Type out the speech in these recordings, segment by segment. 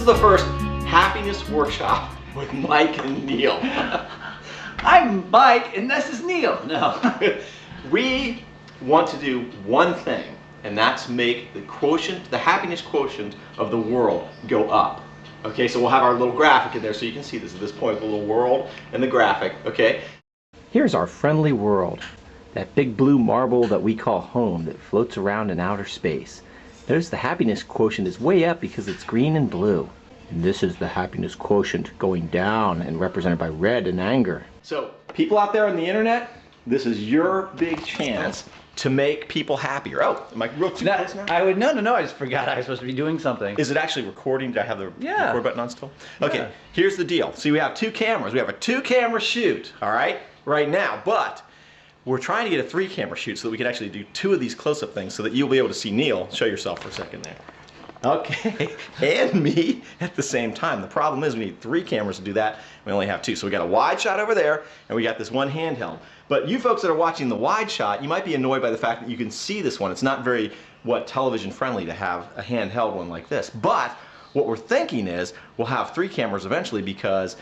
is the first happiness workshop with Mike and Neal. I'm Mike and this is Neal. No. We want to do one thing, and that's make the quotient, the happiness quotient of the world go up. Okay, so we'll have our little graphic in there so you can see this at this point, the little world and the graphic, okay? Here's our friendly world, that big blue marble that we call home that floats around in outer space. Notice the happiness quotient is way up because it's green and blue. And this is the happiness quotient going down and represented by red and anger. So, people out there on the internet, this is your big chance to make people happier. Oh, am I real too close now? No, I just forgot I was supposed to be doing something. Is it actually recording? Did I have the record button on still? Okay, yeah. Here's the deal. See, we have two cameras. We have a 2-camera shoot, all right, right now, but we're trying to get a 3-camera shoot so that we can actually do 2 of these close-up things so that you'll be able to see Neal. Show yourself for a second there. Okay, and me at the same time. The problem is we need 3 cameras to do that. We only have 2. So we got a wide shot over there, and we got this one handheld. But you folks that are watching the wide shot, you might be annoyed by the fact that you can see this one. It's not very, television friendly to have a handheld one like this. But what we're thinking is we'll have 3 cameras eventually because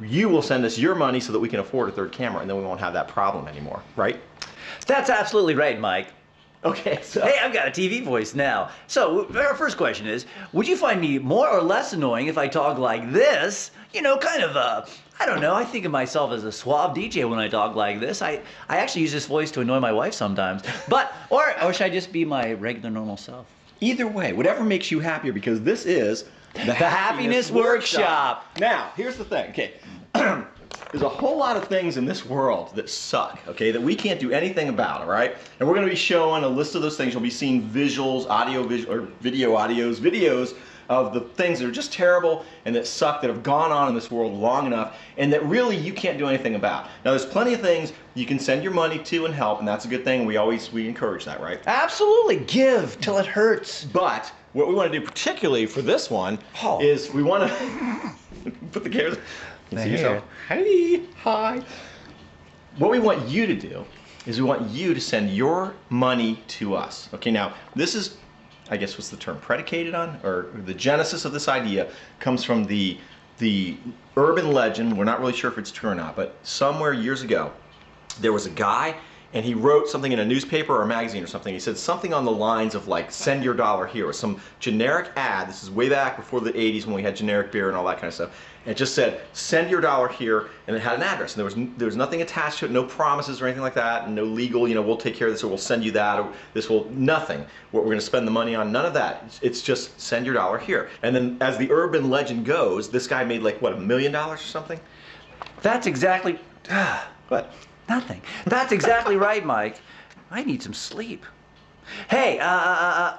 you will send us your money so that we can afford a 3rd camera, and then we won't have that problem anymore, right? That's absolutely right, Mike. Okay, so... Hey, I've got a TV voice now. So, our first question is, would you find me more or less annoying if I talk like this? You know, kind of, I don't know, I think of myself as a suave DJ when I talk like this. I actually use this voice to annoy my wife sometimes. But, or should I just be my regular, normal self? Either way, whatever makes you happier, because this is the Happiness Workshop. Now, here's the thing, okay. There's a whole lot of things in this world that suck, okay, that we can't do anything about, all right? And we're going to be showing a list of those things. You'll be seeing visuals, videos of the things that are just terrible and that suck, that have gone on in this world long enough, and that really you can't do anything about. Now, there's plenty of things you can send your money to and help, and that's a good thing. We encourage that, right? Absolutely. Give till it hurts. But what we want to do particularly for this one is we want to put the cameras... You see yourself? Hi. What we want you to do is we want you to send your money to us. Okay, now this is, I guess, what's the term, predicated on, or the genesis of this idea comes from the urban legend. We're not really sure if it's true or not, but somewhere years ago there was a guy and he wrote something in a newspaper or a magazine or something. He said something on the lines of like, send your dollar here, or some generic ad. This is way back before the 80s when we had generic beer and all that kind of stuff. And it just said, send your dollar here, and it had an address. And there was nothing attached to it, no promises or anything like that, and no legal, we'll take care of this, or we'll send you that, or this will, nothing. What we're gonna spend the money on, none of that. It's just send your dollar here. And then as the urban legend goes, this guy made like, what, $1 million or something? That's exactly, what? Nothing. That's exactly right, Mike. I need some sleep. Hey,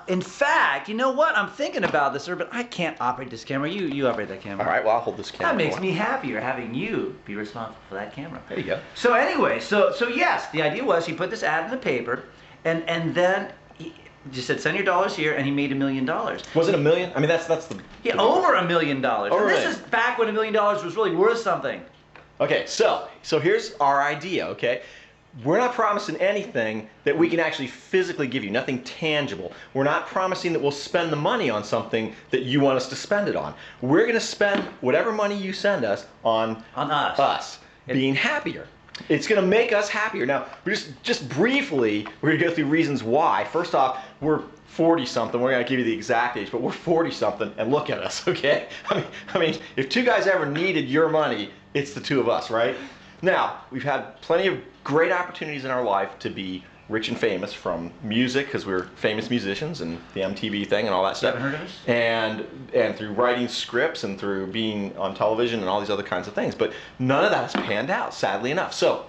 in fact, you know what? I'm thinking about this, sir, but I can't operate this camera. You operate that camera. All right, well, I'll hold this camera. That makes me happier, having you be responsible for that camera. There you go. So anyway, so yes, the idea was he put this ad in the paper, and then he just said, send your dollars here, and he made $1 million. Was it $1 million? I mean, that's the... Yeah, over $1 million. Over and this is back when $1 million was really worth something. Okay, so here's our idea, okay? We're not promising anything that we can actually physically give you, nothing tangible. We're not promising that we'll spend the money on something that you want us to spend it on. We're going to spend whatever money you send us on us being happier. It's going to make us happier. Now, we're just briefly, we're going to go through reasons why. First off, we're 40-something. We're going to give you the exact age, but we're 40-something, and look at us, okay? I mean, if 2 guys ever needed your money, it's the 2 of us, right? Now, we've had plenty of great opportunities in our life to be rich and famous, from music, because we're famous musicians and the MTV thing and all that stuff. You haven't heard of us? And through writing scripts and through being on television and all these other kinds of things. But none of that has panned out, sadly enough. So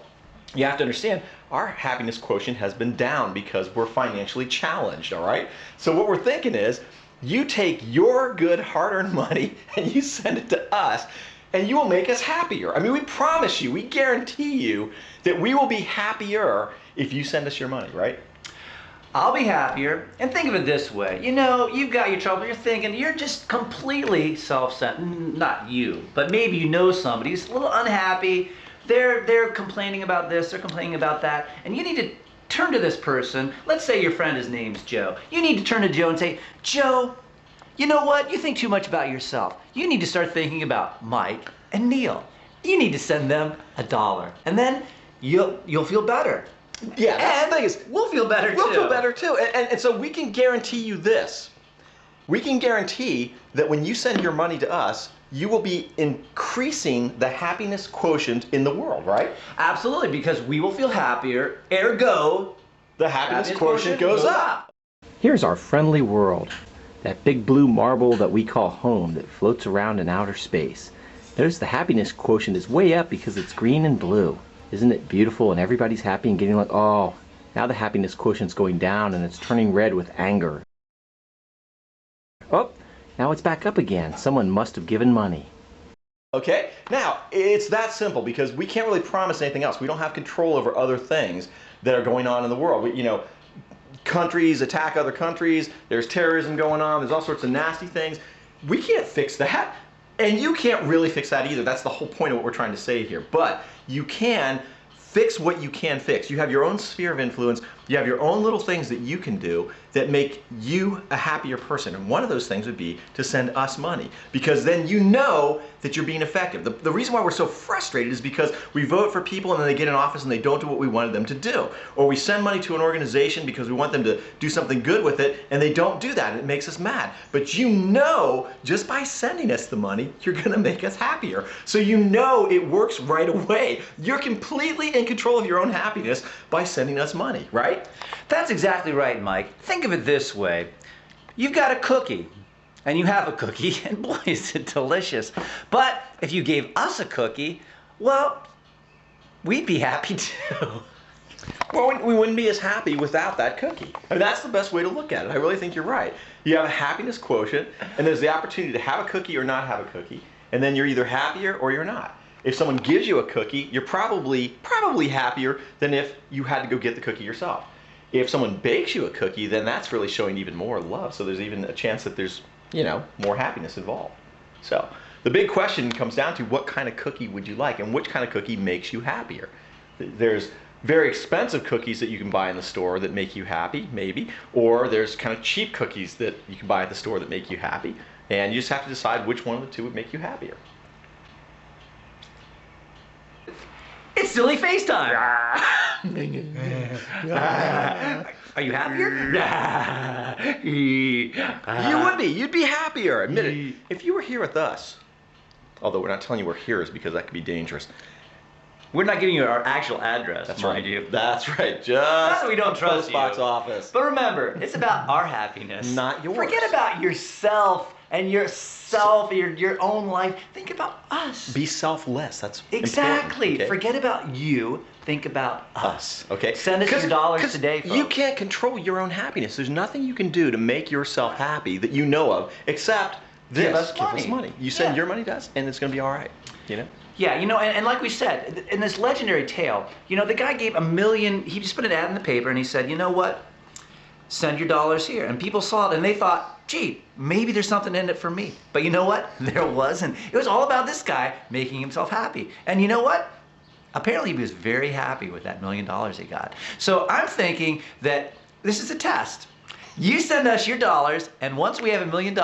you have to understand, our happiness quotient has been down because we're financially challenged, all right? So what we're thinking is, you take your good hard-earned money and you send it to us, and you will make us happier. I mean, we promise you, we guarantee you that we will be happier if you send us your money, right? I'll be happier. And think of it this way. You know, you've got your trouble. You're thinking you're just completely self-centered. Not you, but maybe you know somebody who's a little unhappy. They're complaining about this, they're complaining about that, and you need to turn to this person. Let's say your friend, his name's Joe. You need to turn to Joe and say, Joe, You know what? You think too much about yourself. You need to start thinking about Mike and Neal. You need to send them $1, and then you'll feel better. Yeah, that's And the thing is, we'll feel better too. we'll feel better too. And so we can guarantee you this. We can guarantee that when you send your money to us, you will be increasing the happiness quotient in the world, right? Absolutely, because we will feel happier, ergo, The happiness quotient goes up. Here's our friendly world, that big blue marble that we call home that floats around in outer space. Notice the happiness quotient is way up because it's green and blue. Isn't it beautiful? And everybody's happy and getting like, oh, now the happiness quotient's going down and it's turning red with anger. Oh, now it's back up again. Someone must have given money. Okay, now it's that simple because we can't really promise anything else. We don't have control over other things that are going on in the world. Countries attack other countries, there's terrorism going on, there's all sorts of nasty things. We can't fix that, and you can't really fix that either. That's the whole point of what we're trying to say here. But you can fix what you can fix. You have your own sphere of influence, you have your own little things that you can do that make you a happier person. And one of those things would be to send us money, because then you know that you're being effective. The reason why we're so frustrated is because we vote for people and then they get in office and they don't do what we wanted them to do. Or we send money to an organization because we want them to do something good with it and they don't do that and it makes us mad. But you know, just by sending us the money, you're gonna make us happier. So you know it works right away. You're completely in control of your own happiness by sending us money, right? That's exactly right, Mike. Think of it this way. You've got a cookie, and you have a cookie, and boy, is it delicious. But if you gave us a cookie, well, we'd be happy too. Well, we wouldn't be as happy without that cookie. I mean, that's the best way to look at it. I really think you're right. You have a happiness quotient, and there's the opportunity to have a cookie or not have a cookie, and then you're either happier or you're not. If someone gives you a cookie, you're probably happier than if you had to go get the cookie yourself. If someone bakes you a cookie, then that's really showing even more love. So there's even a chance that there's, more happiness involved. So the big question comes down to what kind of cookie would you like and which kind of cookie makes you happier? There's very expensive cookies that you can buy in the store that make you happy, maybe, or there's kind of cheap cookies that you can buy at the store that make you happy, and you just have to decide which one of the two would make you happier. It's silly face time. Are you happier? You would be. You'd be happier. Admit it. If you were here with us, although we're not telling you we're here's because that could be dangerous. We're not giving you our actual address, That's mind right. you. That's right. Just Not that we don't trust postbox you. office. But remember, it's about our happiness. Not yours. Forget about yourself and your own life. Think about us. Be selfless. That's Exactly. important, okay? Forget about you. Think about us. Okay. Send us your dollars today, folks. You can't control your own happiness. There's nothing you can do to make yourself happy that you know of, except this. Give us money. You send your money to us, and it's going to be all right. Yeah, and like we said, in this legendary tale, the guy gave $1 million, he just put an ad in the paper and he said, you know what? Send your dollars here. And people saw it and they thought, gee, maybe there's something in it for me. But you know what? There wasn't. It was all about this guy making himself happy. And you know what? Apparently he was very happy with that $1 million he got. So I'm thinking that this is a test. You send us your dollars, and once we have $1 million,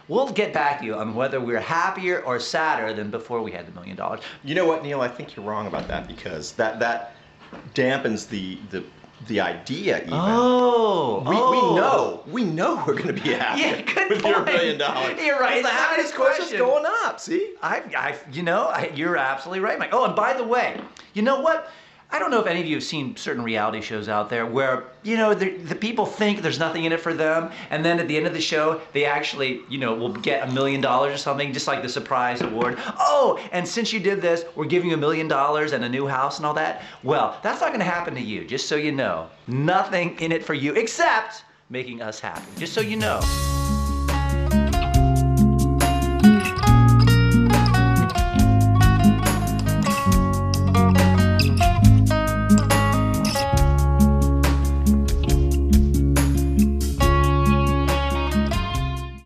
we'll get back to you on whether we're happier or sadder than before we had the $1 million. You know what, Neal? I think you're wrong about that because that dampens the idea even. We know we're going to be happy with your $1 million. You're right. The happiness quotient's going up. See? You're absolutely right, Mike. Oh, and by the way, you know what? I don't know if any of you have seen certain reality shows out there where, the people think there's nothing in it for them, and then at the end of the show, they actually, will get $1 million or something, just like the surprise award. Oh, and since you did this, we're giving you $1 million and a new house and all that. Well, that's not going to happen to you, just so you know. Nothing in it for you except making us happy, just so you know.